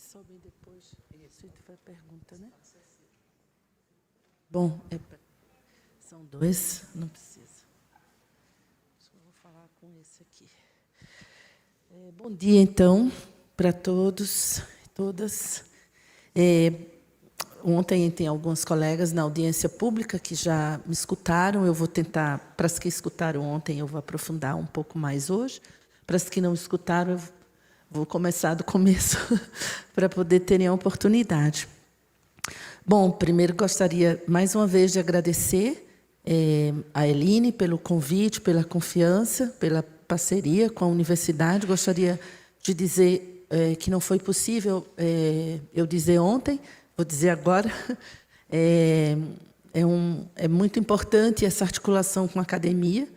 sobem depois. Se tiver pergunta, né? Bom, são dois, não precisa. Só vou falar com esse aqui. Bom dia, então, para todos e todas. Ontem tem alguns colegas na audiência pública que já me escutaram. Eu vou tentar, para as que escutaram ontem, eu vou aprofundar um pouco mais hoje. Para as que não escutaram, eu vou começar do começo para poder terem a oportunidade. Bom, primeiro gostaria, mais uma vez, de agradecer a Eline pelo convite, pela confiança, pela parceria com a universidade. Gostaria de dizer que não foi possível eu dizer ontem, vou dizer agora. É muito importante essa articulação com a academia.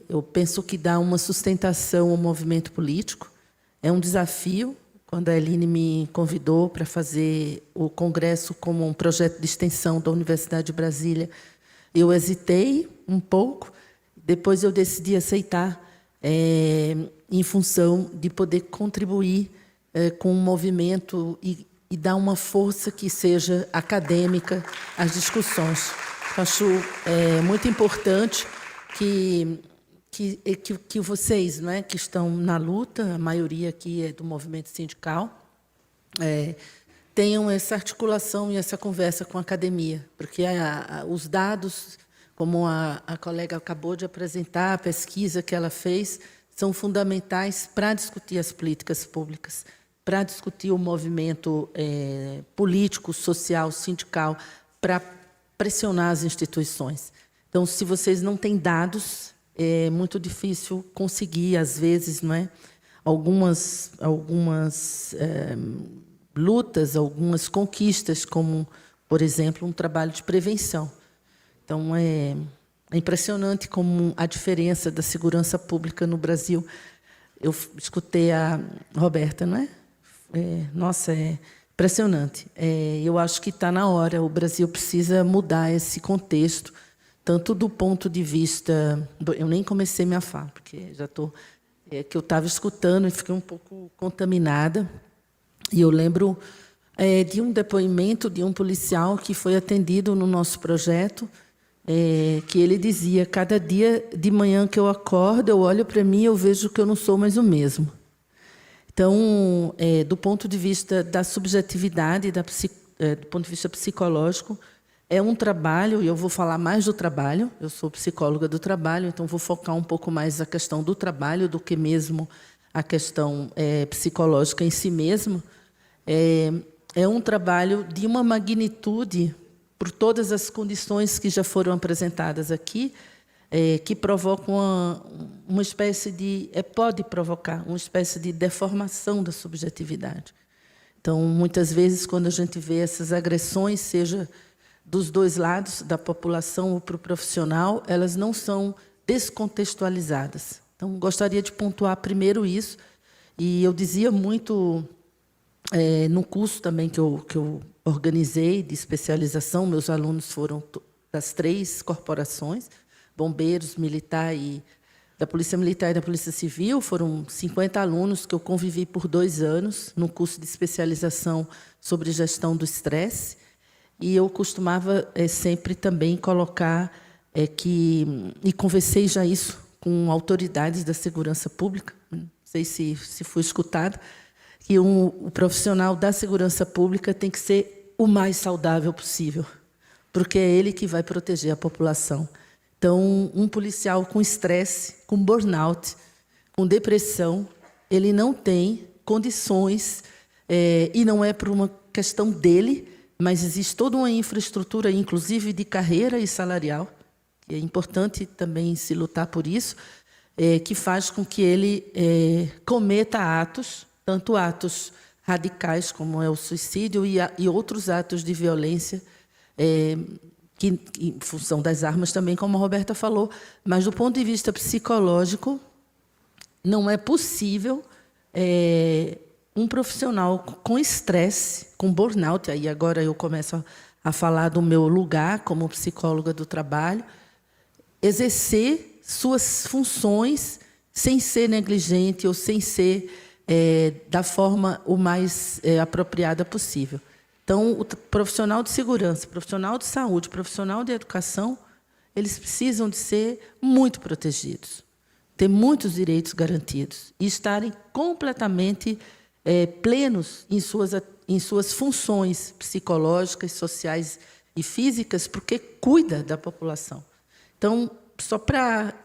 Eu penso que dá uma sustentação ao movimento político. É um desafio. Quando a Eline me convidou para fazer o congresso como um projeto de extensão da Universidade de Brasília, eu hesitei um pouco, depois eu decidi aceitar, em função de poder contribuir com o movimento e dar uma força que seja acadêmica às discussões. Eu acho muito importante que vocês, não é, que estão na luta, a maioria aqui é do movimento sindical, tenham essa articulação e essa conversa com a academia, porque os dados, como a colega acabou de apresentar, a pesquisa que ela fez, são fundamentais para discutir as políticas públicas, para discutir o movimento político, social, sindical, para pressionar as instituições. Então, se vocês não têm dados, é muito difícil conseguir, às vezes, não é? Algumas lutas, algumas conquistas, como, por exemplo, um trabalho de prevenção. Então, é impressionante como a diferença da segurança pública no Brasil. Eu escutei a Roberta, não é? Nossa, é impressionante. Eu acho que está na hora, o Brasil precisa mudar esse contexto, tanto do ponto de vista... Eu nem comecei minha fala, porque já estou... que eu estava escutando e fiquei um pouco contaminada. E eu lembro de um depoimento de um policial que foi atendido no nosso projeto, que ele dizia: cada dia de manhã que eu acordo, eu olho para mim e eu vejo que eu não sou mais o mesmo. Então, do ponto de vista da subjetividade, do ponto de vista psicológico, é um trabalho, e eu vou falar mais do trabalho, eu sou psicóloga do trabalho, então vou focar um pouco mais a questão do trabalho do que mesmo a questão psicológica em si mesmo. É um trabalho de uma magnitude, por todas as condições que já foram apresentadas aqui, que provocam uma espécie de... pode provocar uma espécie de deformação da subjetividade. Então, muitas vezes, quando a gente vê essas agressões, seja dos dois lados, da população ou para o profissional, elas não são descontextualizadas. Então, gostaria de pontuar primeiro isso. E eu dizia muito, no curso também que eu organizei, de especialização, meus alunos foram das 3 corporações, bombeiros, militar e da Polícia Militar e da Polícia Civil, foram 50 alunos que eu convivi por 2 anos, no curso de especialização sobre gestão do estresse. E eu costumava sempre também colocar e conversei já isso com autoridades da segurança pública, não sei se foi escutado, que o profissional da segurança pública tem que ser o mais saudável possível, porque é ele que vai proteger a população. Então, um policial com estresse, com burnout, com depressão, ele não tem condições, e não é por uma questão dele, mas existe toda uma infraestrutura, inclusive de carreira e salarial, que é importante também se lutar por isso, que faz com que ele cometa atos, tanto atos radicais, como é o suicídio, e outros atos de violência, que, em função das armas também, como a Roberta falou, mas do ponto de vista psicológico, não é possível um profissional com estresse, com burnout, aí agora eu começo a falar do meu lugar como psicóloga do trabalho, exercer suas funções sem ser negligente ou sem ser da forma o mais apropriada possível. Então, o profissional de segurança, profissional de saúde, profissional de educação, eles precisam de ser muito protegidos, ter muitos direitos garantidos e estarem completamente plenos em suas funções psicológicas, sociais e físicas, porque cuida da população. Então, só para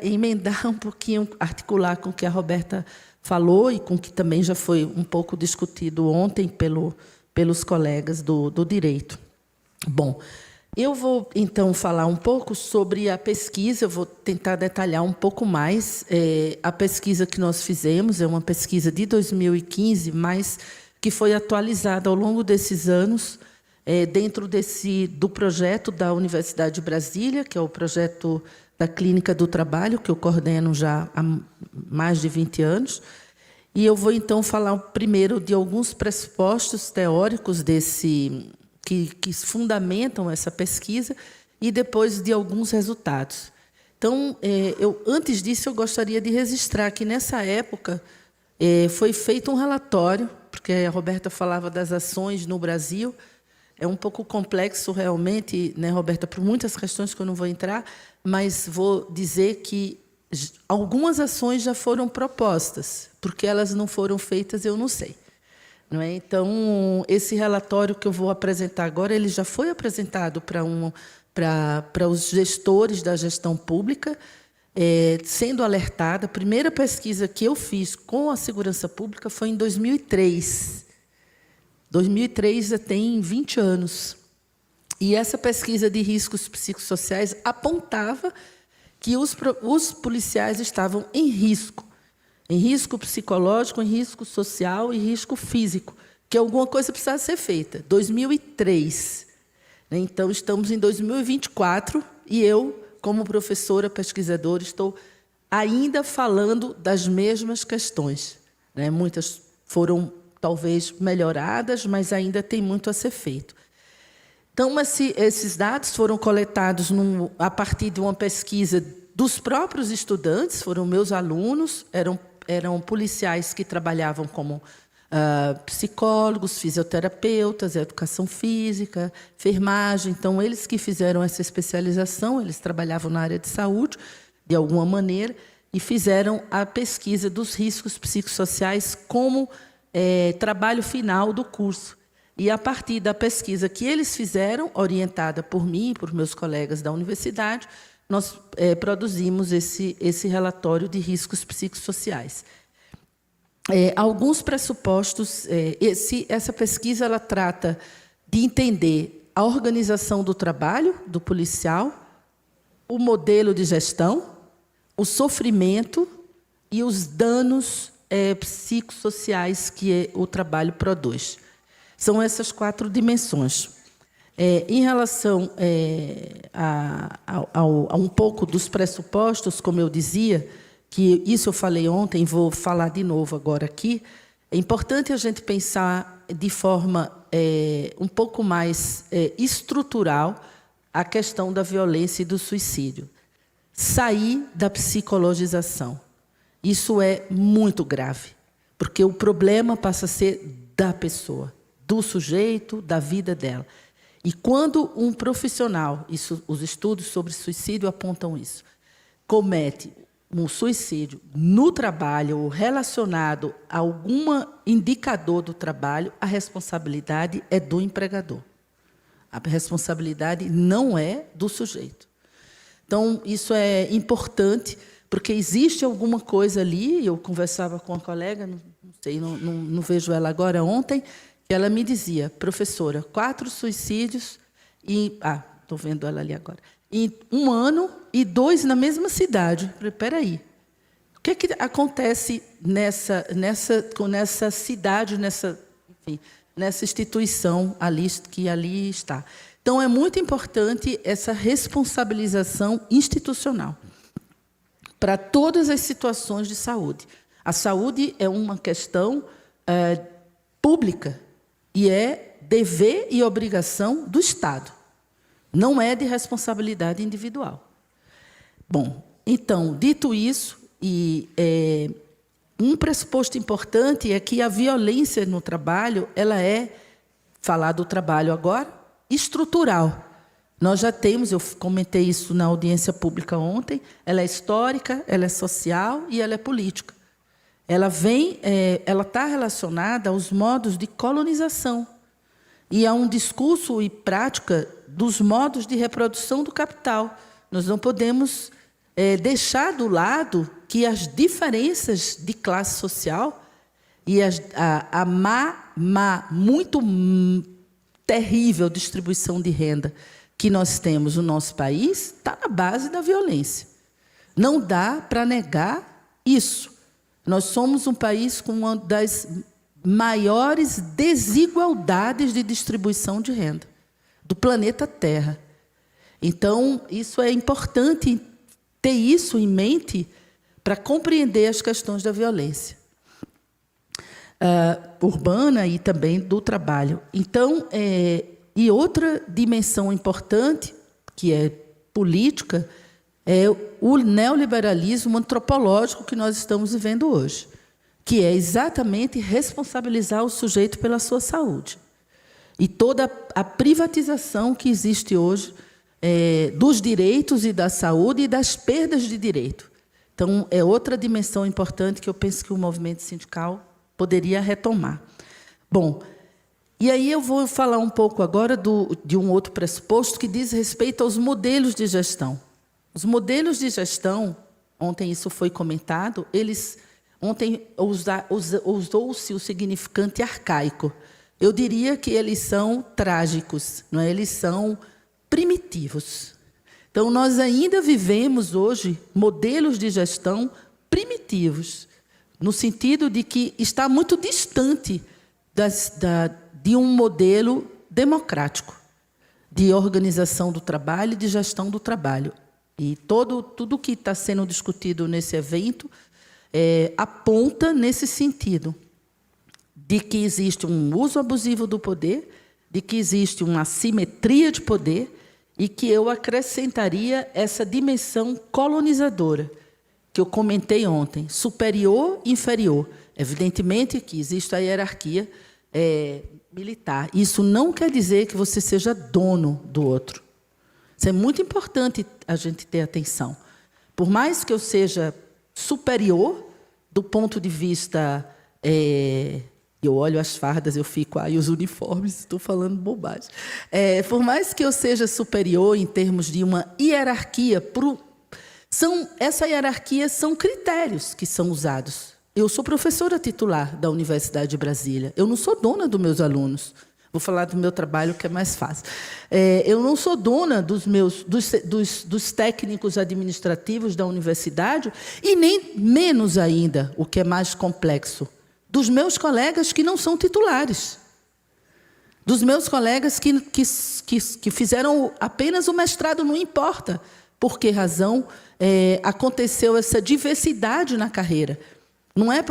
emendar um pouquinho, articular com o que a Roberta falou e com o que também já foi um pouco discutido ontem pelos colegas do direito. Bom, eu vou, então, falar um pouco sobre a pesquisa, eu vou tentar detalhar um pouco mais. A pesquisa que nós fizemos é uma pesquisa de 2015, mas que foi atualizada ao longo desses anos, dentro do projeto da Universidade de Brasília, que é o projeto da Clínica do Trabalho, que eu coordeno já há mais de 20 anos. E eu vou, então, falar primeiro de alguns pressupostos teóricos que fundamentam essa pesquisa e depois de alguns resultados. Então, antes disso, eu gostaria de registrar que, nessa época, foi feito um relatório, porque a Roberta falava das ações no Brasil. É um pouco complexo, realmente, né, Roberta, por muitas questões que eu não vou entrar, mas vou dizer que algumas ações já foram propostas, porque elas não foram feitas, eu não sei. Não é? Então, esse relatório que eu vou apresentar agora, ele já foi apresentado para os gestores da gestão pública, sendo alertada. A primeira pesquisa que eu fiz com a segurança pública foi em 2003. 2003 já tem 20 anos. E essa pesquisa de riscos psicossociais apontava que os policiais estavam em risco psicológico, em risco social e risco físico, que alguma coisa precisava ser feita. 2003. Então, estamos em 2024 e eu, como professora, pesquisadora, estou ainda falando das mesmas questões. Né? Muitas foram, talvez, melhoradas, mas ainda tem muito a ser feito. Então, esses dados foram coletados a partir de uma pesquisa dos próprios estudantes, foram meus alunos, eram policiais que trabalhavam como psicólogos, fisioterapeutas, educação física, enfermagem. Então, eles que fizeram essa especialização, eles trabalhavam na área de saúde, de alguma maneira, e fizeram a pesquisa dos riscos psicossociais como trabalho final do curso. E, a partir da pesquisa que eles fizeram, orientada por mim e por meus colegas da universidade, nós produzimos esse relatório de riscos psicossociais. Alguns pressupostos. Essa pesquisa ela trata de entender a organização do trabalho do policial, o modelo de gestão, o sofrimento e os danos psicossociais que o trabalho produz. São essas 4 dimensões. Em relação a um pouco dos pressupostos, como eu dizia, que isso eu falei ontem, vou falar de novo agora aqui, é importante a gente pensar de forma um pouco mais estrutural a questão da violência e do suicídio. Sair da psicologização. Isso é muito grave, porque o problema passa a ser da pessoa, do sujeito, da vida dela. E quando um profissional, os estudos sobre suicídio apontam isso, comete um suicídio no trabalho ou relacionado a algum indicador do trabalho, a responsabilidade é do empregador. A responsabilidade não é do sujeito. Então, isso é importante, porque existe alguma coisa ali, eu conversava com uma colega, não sei, não vejo ela agora, ontem, que ela me dizia, professora, 4 suicídios, estou vendo ela ali agora, em 1 ano e 2 na mesma cidade. Espera aí, o que acontece nessa cidade, nessa instituição que ali está? Então, é muito importante essa responsabilização institucional para todas as situações de saúde. A saúde é uma questão pública e é dever e obrigação do Estado. Não é de responsabilidade individual. Bom, então, dito isso, um pressuposto importante é que a violência no trabalho, ela é, falar do trabalho agora, estrutural. Nós já temos, eu comentei isso na audiência pública ontem, ela é histórica, ela é social e ela é política. Ela está relacionada aos modos de colonização e a um discurso e prática dos modos de reprodução do capital. Nós não podemos deixar do lado que as diferenças de classe social e a muito terrível distribuição de renda que nós temos no nosso país está na base da violência. Não dá para negar isso. Nós somos um país com uma das maiores desigualdades de distribuição de renda do planeta Terra. Então, isso é importante ter isso em mente para compreender as questões da violência urbana e também do trabalho. Então, e outra dimensão importante, que é política, é o neoliberalismo antropológico que nós estamos vivendo hoje, que é exatamente responsabilizar o sujeito pela sua saúde. E toda a privatização que existe hoje dos direitos e da saúde e das perdas de direito. Então, é outra dimensão importante que eu penso que o movimento sindical poderia retomar. Bom, e aí eu vou falar um pouco agora de um outro pressuposto que diz respeito aos modelos de gestão. Os modelos de gestão, ontem isso foi comentado, ontem usou-se o significante arcaico. Eu diria que eles são trágicos, não é? Eles são primitivos. Então, nós ainda vivemos hoje modelos de gestão primitivos, no sentido de que está muito distante de um modelo democrático de organização do trabalho e de gestão do trabalho. E tudo que está sendo discutido nesse evento aponta nesse sentido, de que existe um uso abusivo do poder, de que existe uma assimetria de poder e que eu acrescentaria essa dimensão colonizadora, que eu comentei ontem, superior e inferior. Evidentemente que existe a hierarquia militar. Isso não quer dizer que você seja dono do outro. Isso é muito importante a gente ter atenção. Por mais que eu seja superior, do ponto de vista... eu olho as fardas, eu fico... e os uniformes, estou falando bobagem. Por mais que eu seja superior em termos de uma hierarquia, essa hierarquia são critérios que são usados. Eu sou professora titular da Universidade de Brasília. Eu não sou dona dos meus alunos. Vou falar do meu trabalho, que é mais fácil. Eu não sou dona dos técnicos administrativos da universidade e nem menos ainda, o que é mais complexo, dos meus colegas que não são titulares, dos meus colegas que fizeram apenas o mestrado, não importa por que razão aconteceu essa diversidade na carreira. Não é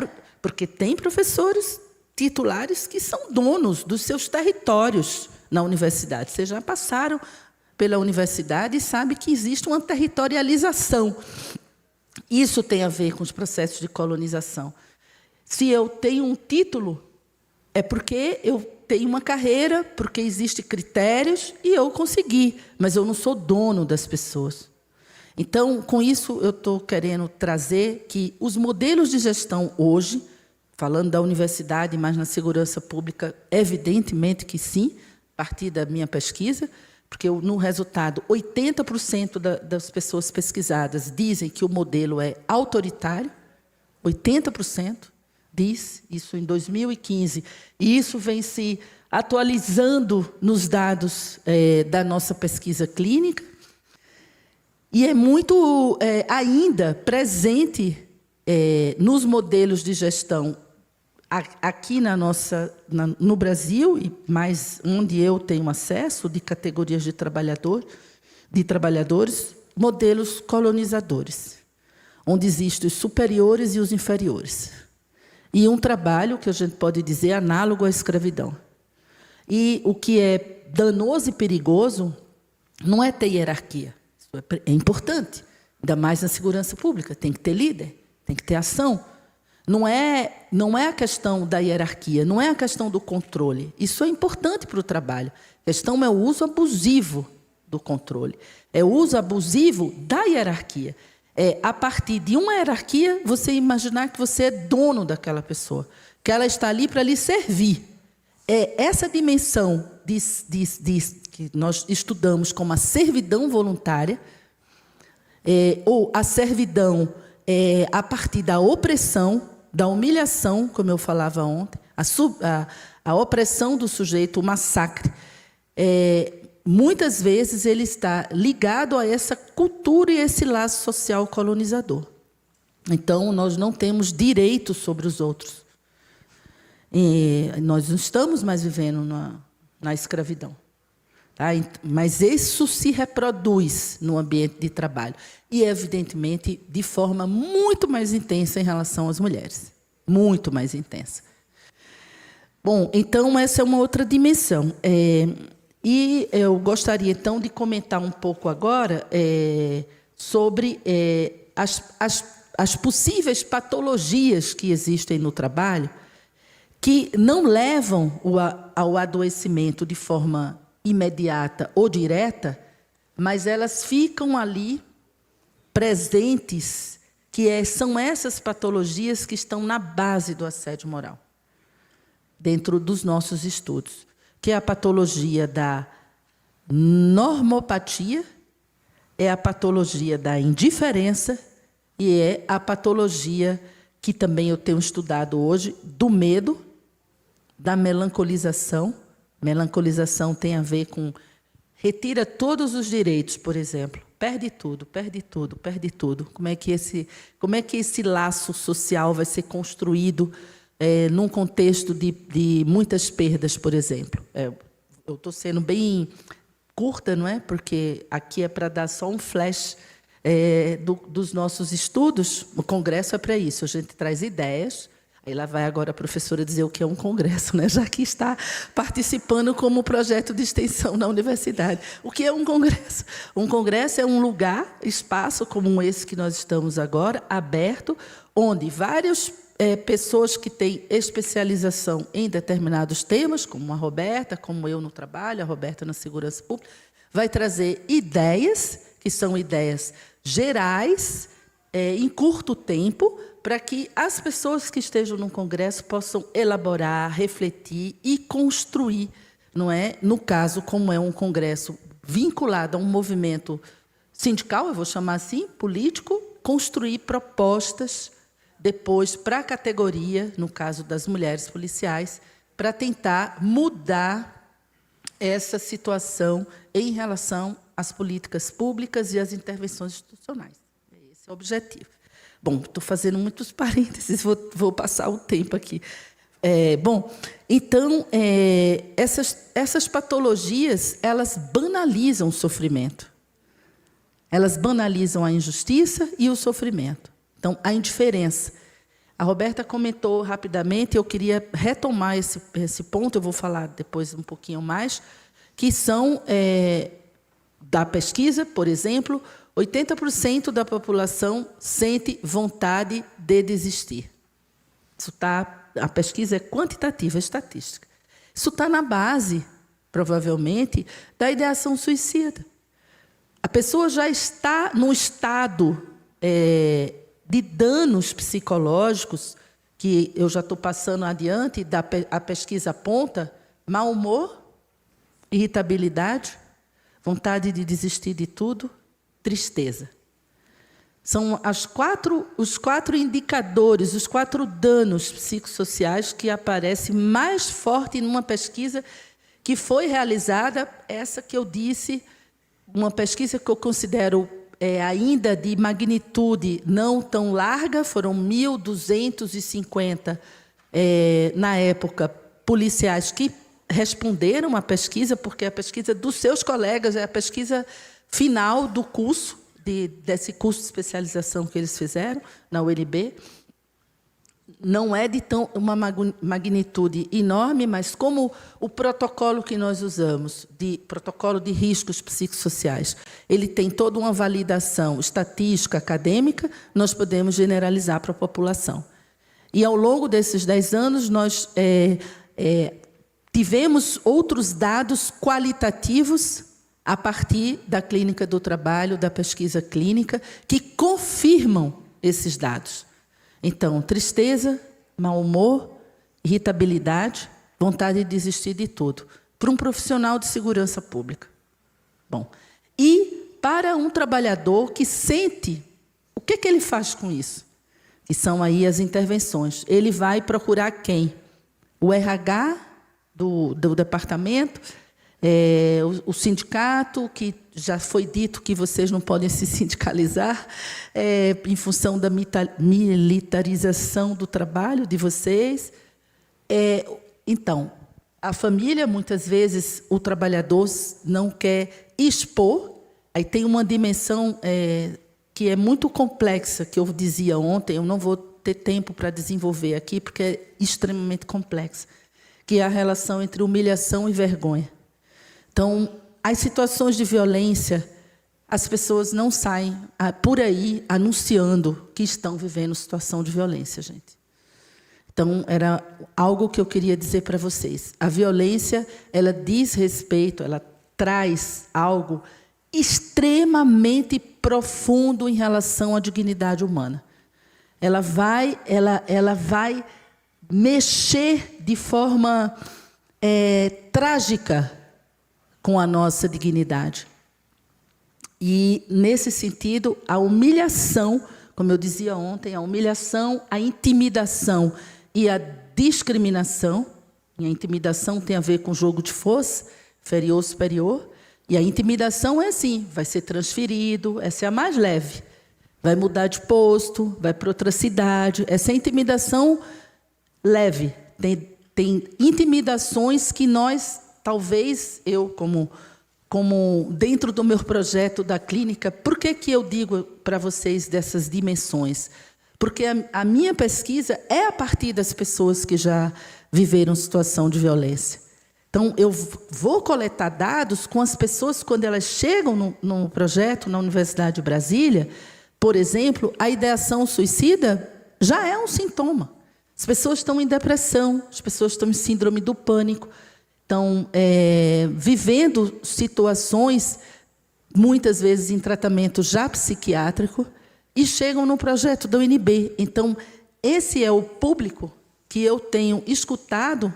porque tem professores titulares que são donos dos seus territórios na universidade. Vocês já passaram pela universidade e sabem que existe uma territorialização. Isso tem a ver com os processos de colonização. Se eu tenho um título, é porque eu tenho uma carreira, porque existem critérios e eu consegui, mas eu não sou dono das pessoas. Então, com isso, eu estou querendo trazer que os modelos de gestão hoje, falando da universidade, mas na segurança pública, evidentemente que sim, a partir da minha pesquisa, porque no resultado, 80% das pessoas pesquisadas dizem que o modelo é autoritário, 80%. Diz isso em 2015, e isso vem se atualizando nos dados da nossa pesquisa clínica, e é muito ainda presente nos modelos de gestão aqui no Brasil, e mais onde eu tenho acesso, de categorias de trabalhadores, modelos colonizadores, onde existem os superiores e os inferiores. E um trabalho que a gente pode dizer análogo à escravidão. E o que é danoso e perigoso não é ter hierarquia. Isso é importante, ainda mais na segurança pública. Tem que ter líder, tem que ter ação. Não é a questão da hierarquia, não é a questão do controle. Isso é importante para o trabalho. A questão é o uso abusivo do controle. É o uso abusivo da hierarquia. É, a partir de uma hierarquia, você imaginar que você é dono daquela pessoa, que ela está ali para lhe servir. É essa dimensão que nós estudamos como a servidão voluntária, ou a servidão a partir da opressão, da humilhação, como eu falava ontem, a opressão do sujeito, o massacre. Muitas vezes ele está ligado a essa cultura e esse laço social colonizador. Então, nós não temos direito sobre os outros. Nós não estamos mais vivendo na escravidão. Tá? Mas isso se reproduz no ambiente de trabalho. E, evidentemente, de forma muito mais intensa em relação às mulheres. Muito mais intensa. Bom, então, essa é uma outra dimensão. E eu gostaria, então, de comentar um pouco agora sobre as possíveis patologias que existem no trabalho, que não levam ao adoecimento de forma imediata ou direta, mas elas ficam ali presentes, que são essas patologias que estão na base do assédio moral, dentro dos nossos estudos, que é a patologia da normopatia, é a patologia da indiferença e é a patologia que também eu tenho estudado hoje, do medo, da melancolização. Melancolização tem a ver com retira todos os direitos, por exemplo. Perde tudo, perde tudo, perde tudo. Como é que esse laço social vai ser construído num contexto de muitas perdas, por exemplo? Eu estou sendo bem curta, não é? Porque aqui é para dar só um flash dos nossos estudos. O congresso é para isso. A gente traz ideias. Aí lá vai agora a professora dizer o que é um congresso, né? Já que está participando como projeto de extensão na universidade. O que é um congresso? Um congresso é um lugar, espaço como esse que nós estamos agora, aberto, onde várias pessoas que têm especialização em determinados temas, como a Roberta, como eu no trabalho, a Roberta na segurança pública, vai trazer ideias, que são ideias gerais, em curto tempo, para que as pessoas que estejam no congresso possam elaborar, refletir e construir, não é? No caso, como é um congresso vinculado a um movimento sindical, eu vou chamar assim, político, construir propostas depois para a categoria, no caso das mulheres policiais, para tentar mudar essa situação em relação às políticas públicas e às intervenções institucionais. Esse é o objetivo. Bom, estou fazendo muitos parênteses, vou passar o tempo aqui. Bom, então, essas patologias, elas banalizam o sofrimento. Elas banalizam a injustiça e o sofrimento. Então, a indiferença. A Roberta comentou rapidamente, eu queria retomar esse ponto, eu vou falar depois um pouquinho mais, que são, da pesquisa, por exemplo, 80% da população sente vontade de desistir. A pesquisa é quantitativa, é estatística. Isso está na base, provavelmente, da ideação suicida. A pessoa já está num estado de danos psicológicos, que eu já estou passando adiante, a pesquisa aponta mau humor, irritabilidade, vontade de desistir de tudo, tristeza. São os quatro indicadores, os 4 danos psicossociais que aparecem mais forte numa pesquisa que foi realizada, essa que eu disse, uma pesquisa que eu considero ainda de magnitude não tão larga, foram 1.250, na época, policiais que responderam à pesquisa, porque a pesquisa dos seus colegas é a pesquisa final do curso, desse curso de especialização que eles fizeram na UNB. Não é de uma magnitude enorme, mas como o protocolo que nós usamos, protocolo de riscos psicossociais, ele tem toda uma validação estatística, acadêmica, nós podemos generalizar para a população. E, ao longo desses 10 anos, nós tivemos outros dados qualitativos a partir da clínica do trabalho, da pesquisa clínica, que confirmam esses dados. Então, tristeza, mau humor, irritabilidade, vontade de desistir de tudo, para um profissional de segurança pública. Bom, e para um trabalhador que sente, o que ele faz com isso? Que são aí as intervenções. Ele vai procurar quem? O RH do departamento, o sindicato, que já foi dito que vocês não podem se sindicalizar, em função da militarização do trabalho de vocês. Então, a família, muitas vezes, o trabalhador não quer expor. Aí tem uma dimensão que é muito complexa, que eu dizia ontem, eu não vou ter tempo para desenvolver aqui, porque é extremamente complexa, que é a relação entre humilhação e vergonha. Então, as situações de violência, as pessoas não saem por aí anunciando que estão vivendo situação de violência, gente. Então, era algo que eu queria dizer para vocês. A violência, ela diz respeito, ela traz algo extremamente profundo em relação à dignidade humana. Ela vai mexer de forma trágica com a nossa dignidade. E, nesse sentido, a humilhação, como eu dizia ontem, a humilhação, a intimidação e a discriminação, e a intimidação tem a ver com jogo de força, inferior, superior, e a intimidação é assim, vai ser transferido, essa é a mais leve, vai mudar de posto, vai para outra cidade, essa é a intimidação leve. Tem intimidações que nós, talvez, eu como dentro do meu projeto da clínica, por que eu digo para vocês dessas dimensões? Porque a minha pesquisa é a partir das pessoas que já viveram situação de violência. Então, eu vou coletar dados com as pessoas quando elas chegam no projeto na Universidade de Brasília. Por exemplo, a ideação suicida já é um sintoma. As pessoas estão em depressão, as pessoas estão em síndrome do pânico, estão vivendo situações, muitas vezes em tratamento já psiquiátrico, e chegam no projeto da UNB. Então, esse é o público que eu tenho escutado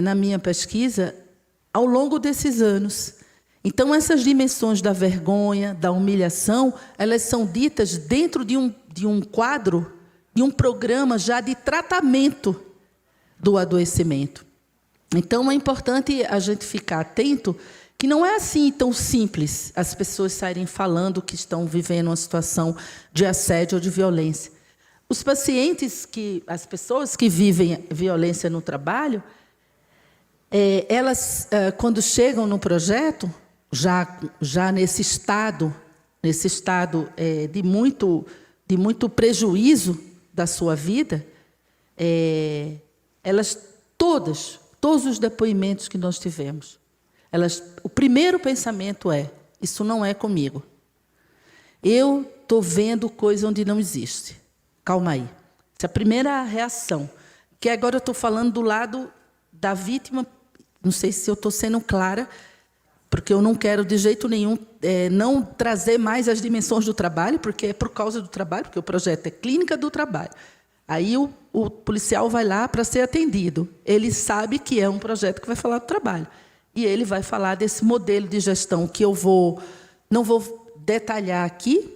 na minha pesquisa ao longo desses anos. Então, essas dimensões da vergonha, da humilhação, elas são ditas dentro de um quadro, de um programa já de tratamento do adoecimento. Então, é importante a gente ficar atento que não é assim tão simples as pessoas saírem falando que estão vivendo uma situação de assédio ou de violência. Os pacientes, as pessoas que vivem violência no trabalho, elas, quando chegam no projeto, já nesse estado de muito prejuízo da sua vida, elas todos os depoimentos que nós tivemos, o primeiro pensamento é: isso não é comigo. Eu estou vendo coisa onde não existe. Calma aí. Essa é a primeira reação. Que agora eu estou falando do lado da vítima. Não sei se eu estou sendo clara, porque eu não quero de jeito nenhum não trazer mais as dimensões do trabalho, porque é por causa do trabalho, porque o projeto é clínica do trabalho. Aí o policial vai lá para ser atendido. Ele sabe que é um projeto que vai falar do trabalho. E ele vai falar desse modelo de gestão que eu não vou detalhar aqui,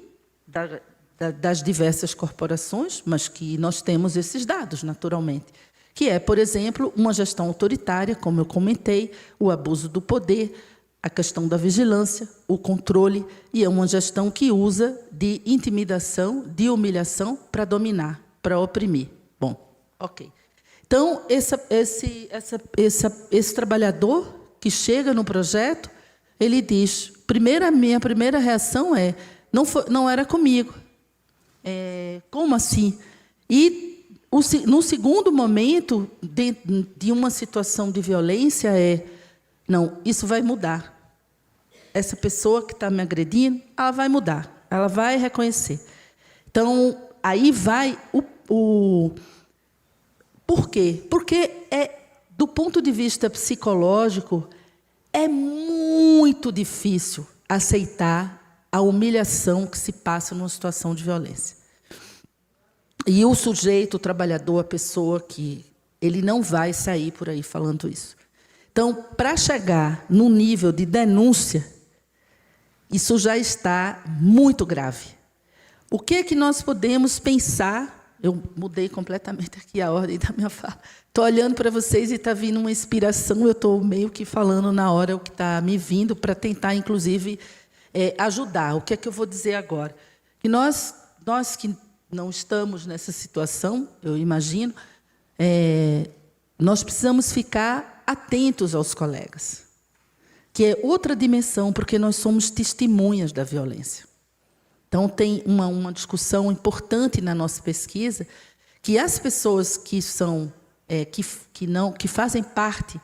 das diversas corporações, mas que nós temos esses dados, naturalmente. Que é, por exemplo, uma gestão autoritária, como eu comentei, o abuso do poder, a questão da vigilância, o controle, e é uma gestão que usa de intimidação, de humilhação para dominar, para oprimir. Bom, ok. Então, esse trabalhador que chega no projeto, ele diz, minha primeira reação é: não era comigo. Como assim? E no segundo momento de uma situação de violência não, isso vai mudar. Essa pessoa que está me agredindo, ela vai mudar, ela vai reconhecer. Então, aí vai Por quê? Porque, do ponto de vista psicológico, é muito difícil aceitar a humilhação que se passa numa situação de violência. E o sujeito, o trabalhador, a pessoa que ele não vai sair por aí falando isso. Então, para chegar no nível de denúncia, isso já está muito grave. O que é que nós podemos pensar? Eu mudei completamente aqui a ordem da minha fala. Estou olhando para vocês e está vindo uma inspiração, eu estou meio que falando na hora o que está me vindo para tentar, inclusive, ajudar. O que é que eu vou dizer agora? Que nós que não estamos nessa situação, eu imagino, nós precisamos ficar atentos aos colegas, que é outra dimensão, porque nós somos testemunhas da violência. Então, tem uma discussão importante na nossa pesquisa, que as pessoas que são que fazem parte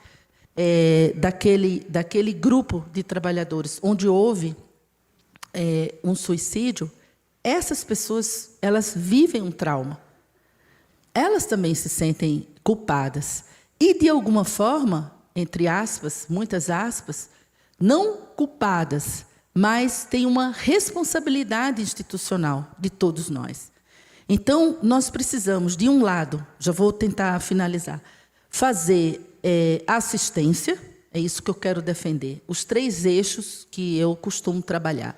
daquele grupo de trabalhadores onde houve um suicídio, essas pessoas elas vivem um trauma. Elas também se sentem culpadas. E, de alguma forma, entre aspas, muitas aspas, não culpadas, mas têm uma responsabilidade institucional de todos nós. Então, nós precisamos, de um lado, já vou tentar finalizar, fazer assistência, é isso que eu quero defender, os 3 eixos que eu costumo trabalhar,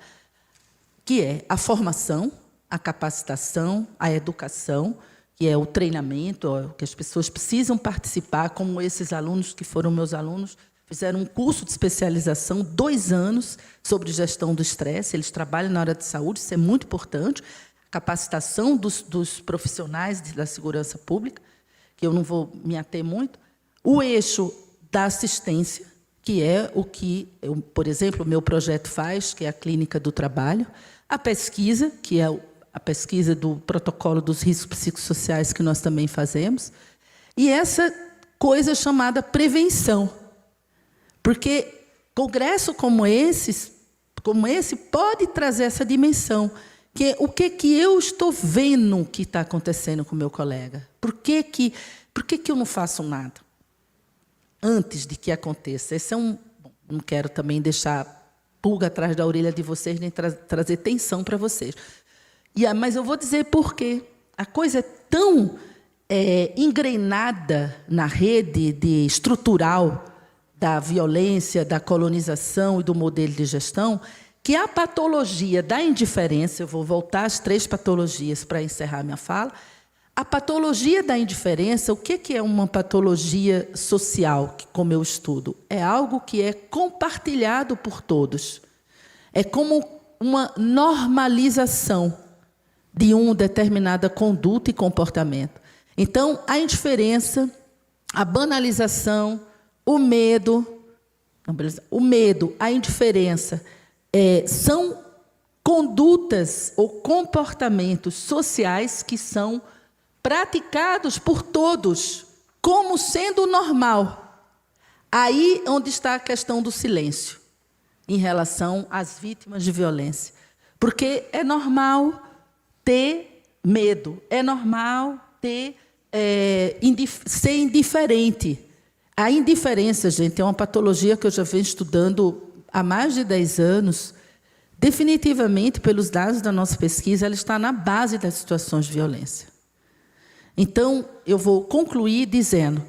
que é a formação, a capacitação, a educação, que é o treinamento, que as pessoas precisam participar, como esses alunos que foram meus alunos, fizeram um curso de especialização, 2 anos, sobre gestão do estresse, eles trabalham na área de saúde, isso é muito importante, capacitação dos profissionais da segurança pública, que eu não vou me ater muito, o eixo da assistência, que é o que, por exemplo, o meu projeto faz, que é a Clínica do Trabalho, a pesquisa, que é a pesquisa do protocolo dos riscos psicossociais que nós também fazemos, e essa coisa chamada prevenção. Porque congresso como esse pode trazer essa dimensão, que é o que eu estou vendo que está acontecendo com o meu colega. Por que eu não faço nada antes de que aconteça? Esse não quero também deixar pulga atrás da orelha de vocês, nem trazer tensão para vocês. Mas eu vou dizer por quê. A coisa é tão engrenada na rede estrutural da violência, da colonização e do modelo de gestão, que a patologia da indiferença, eu vou voltar às 3 patologias para encerrar minha fala, a patologia da indiferença, o que é uma patologia social, como eu estudo? É algo que é compartilhado por todos. É como uma normalização de uma determinada conduta e comportamento. Então, a indiferença, a banalização, o medo, a indiferença, são condutas ou comportamentos sociais que são praticados por todos, como sendo normal. Aí onde está a questão do silêncio, em relação às vítimas de violência. Porque é normal ter medo, é normal ser indiferente. A indiferença, gente, é uma patologia que eu já venho estudando há mais de 10 anos. Definitivamente, pelos dados da nossa pesquisa, ela está na base das situações de violência. Então, eu vou concluir dizendo,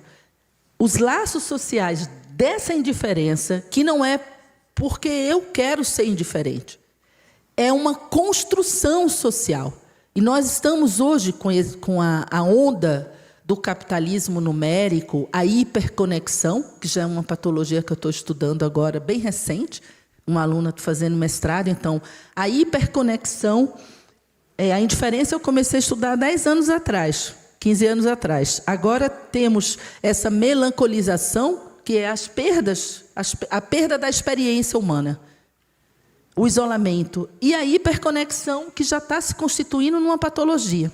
os laços sociais dessa indiferença, que não é porque eu quero ser indiferente, é uma construção social. E nós estamos hoje com a onda do capitalismo numérico, a hiperconexão, que já é uma patologia que eu estou estudando agora, bem recente, uma aluna fazendo mestrado. Então, a hiperconexão, a indiferença eu comecei a estudar há 10 anos atrás, 15 anos atrás. Agora temos essa melancolização, que é a perda da experiência humana, o isolamento, e a hiperconexão, que já está se constituindo numa patologia.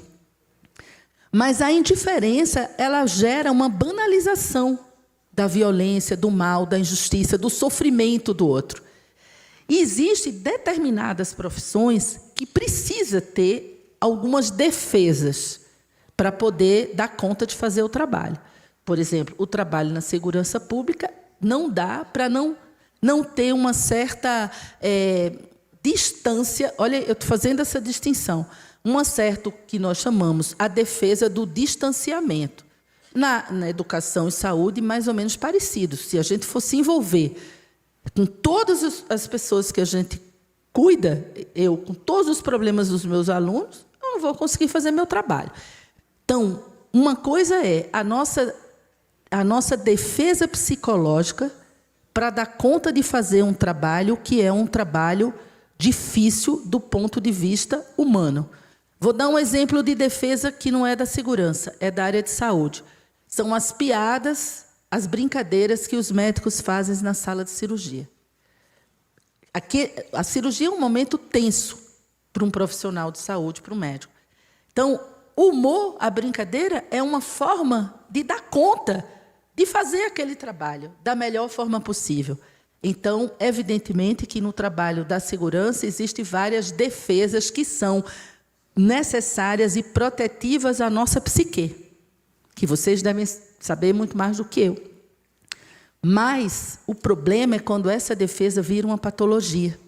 Mas a indiferença, ela gera uma banalização da violência, do mal, da injustiça, do sofrimento do outro. E existem determinadas profissões que precisam ter algumas defesas para poder dar conta de fazer o trabalho. Por exemplo, o trabalho na segurança pública não dá para não ter uma certa distância. Olha, eu estou fazendo essa distinção. Uma certa, que nós chamamos a defesa do distanciamento. Na educação e saúde, mais ou menos parecido. Se a gente fosse envolver com todas as pessoas que a gente cuida, eu, com todos os problemas dos meus alunos, eu não vou conseguir fazer meu trabalho. Então, uma coisa é a nossa defesa psicológica para dar conta de fazer um trabalho que é um trabalho difícil do ponto de vista humano. Vou dar um exemplo de defesa que não é da segurança, é da área de saúde. São as piadas, as brincadeiras que os médicos fazem na sala de cirurgia. Aqui, a cirurgia é um momento tenso para um profissional de saúde, para um médico. Então, o humor, a brincadeira, é uma forma de dar conta de fazer aquele trabalho da melhor forma possível. Então, evidentemente que no trabalho da segurança existem várias defesas que são necessárias e protetivas à nossa psique, que vocês devem saber muito mais do que eu. Mas o problema é quando essa defesa vira uma patologia.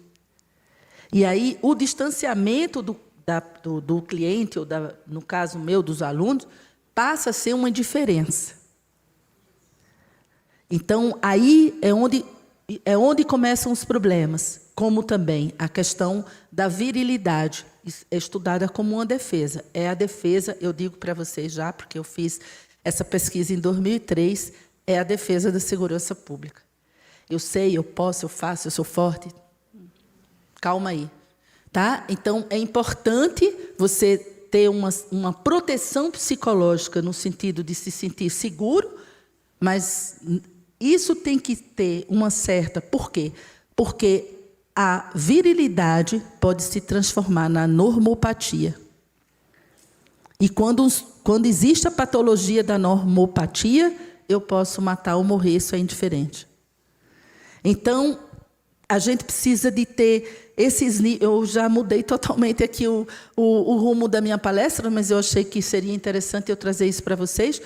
E aí o distanciamento do cliente, ou no caso meu, dos alunos, passa a ser uma indiferença. Então, aí é onde começam os problemas, como também a questão da virilidade, é estudada como uma defesa. É a defesa, eu digo para vocês já, porque eu fiz essa pesquisa em 2003, é a defesa da segurança pública. Eu sei, eu posso, eu faço, eu sou forte. Calma aí. Tá? Então, é importante você ter uma proteção psicológica no sentido de se sentir seguro, mas isso tem que ter uma certa... Por quê? Porque a virilidade pode se transformar na normopatia. E quando existe a patologia da normopatia, eu posso matar ou morrer, isso é indiferente. Então, a gente precisa de ter esses... Eu já mudei totalmente aqui o rumo da minha palestra, mas eu achei que seria interessante eu trazer isso para vocês,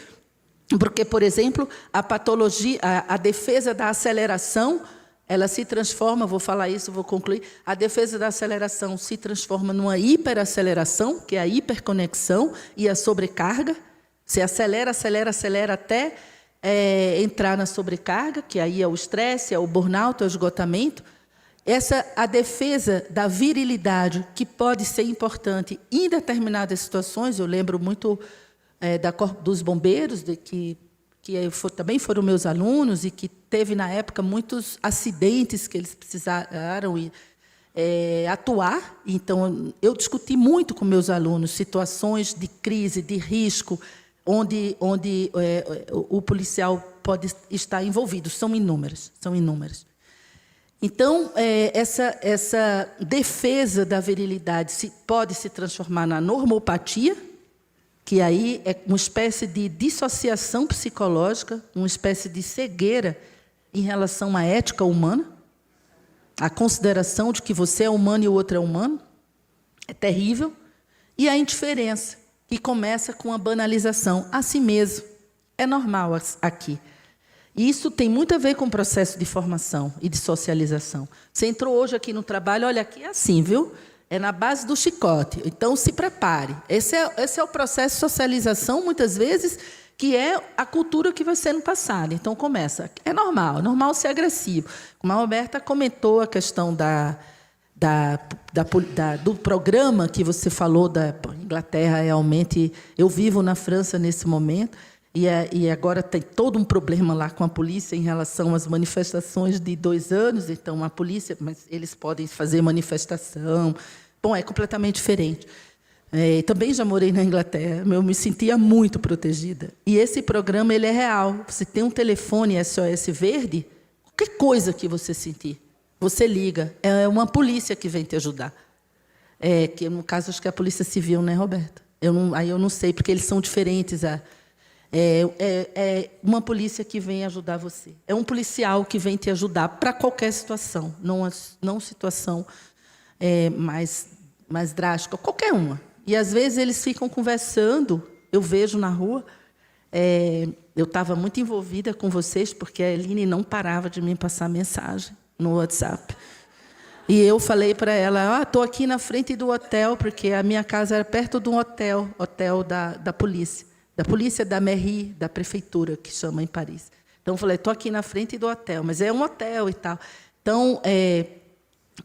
porque, por exemplo, a patologia, a defesa da aceleração, ela se transforma, vou falar isso, vou concluir, a defesa da aceleração se transforma numa hiperaceleração, que é a hiperconexão e a sobrecarga. Você acelera, acelera, acelera até entrar na sobrecarga, que aí é o estresse, é o burnout, é o esgotamento. A defesa da virilidade, que pode ser importante em determinadas situações, eu lembro muito dos bombeiros, que também foram meus alunos, e que teve, na época, muitos acidentes que eles precisaram atuar. Então, eu discuti muito com meus alunos situações de crise, de risco, onde o policial pode estar envolvido. São inúmeras, são inúmeras. Então, essa defesa da virilidade pode se transformar na normopatia, que aí é uma espécie de dissociação psicológica, uma espécie de cegueira em relação à ética humana, a consideração de que você é humano e o outro é humano, é terrível, e a indiferença, que começa com a banalização, a si mesmo. É normal aqui. E isso tem muito a ver com o processo de formação e de socialização. Você entrou hoje aqui no trabalho, olha, aqui é assim, viu? É na base do chicote. Então, se prepare. Esse é o processo de socialização, muitas vezes, que é a cultura que vai sendo passada. Então, começa. É normal ser agressivo. Como a Roberta comentou a questão do programa que você falou da Inglaterra, realmente, eu vivo na França nesse momento, e agora tem todo um problema lá com a polícia em relação às manifestações de 2 anos, então a polícia, mas eles podem fazer manifestação. Bom, é completamente diferente. Também já morei na Inglaterra, eu me sentia muito protegida. E esse programa ele é real. Você tem um telefone SOS verde, qualquer coisa que você sentir, você liga. É uma polícia que vem te ajudar. Que no caso, acho que é a Polícia Civil, né, Roberta? Aí eu não sei, porque eles são diferentes. É uma polícia que vem ajudar você. É um policial que vem te ajudar para qualquer situação, não situação mais drástica, qualquer uma. E, às vezes, eles ficam conversando eu vejo na rua. Eu estava muito envolvida com vocês, porque a Eline não parava de me passar mensagem no WhatsApp. E eu falei para ela, estou aqui na frente do hotel, porque a minha casa era perto de um hotel da polícia da mairie, da prefeitura, que chama em Paris. Então, eu falei, estou aqui na frente do hotel, mas é um hotel e tal. Então, é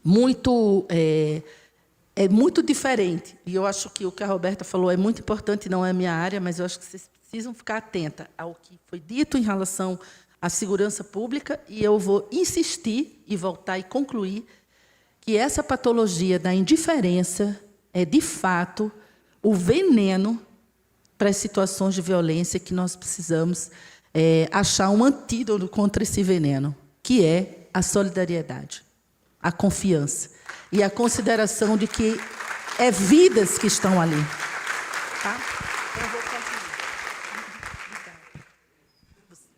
muito diferente. E eu acho que o que a Roberta falou é muito importante, não é a minha área, mas eu acho que vocês precisam ficar atenta ao que foi dito em relação à segurança pública, e eu vou insistir e voltar e concluir que essa patologia da indiferença é, de fato, o veneno para as situações de violência que nós precisamos achar um antídoto contra esse veneno, que é a solidariedade, a confiança e a consideração de que é vidas que estão ali. Tá? Eu vou continuar.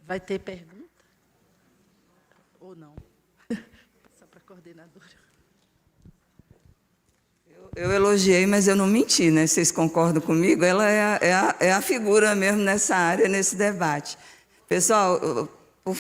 Vai ter pergunta? Ou não? Só para a coordenadora. Eu elogiei, mas eu não menti, né? Vocês concordam comigo? Ela é a figura mesmo nessa área, nesse debate. Pessoal,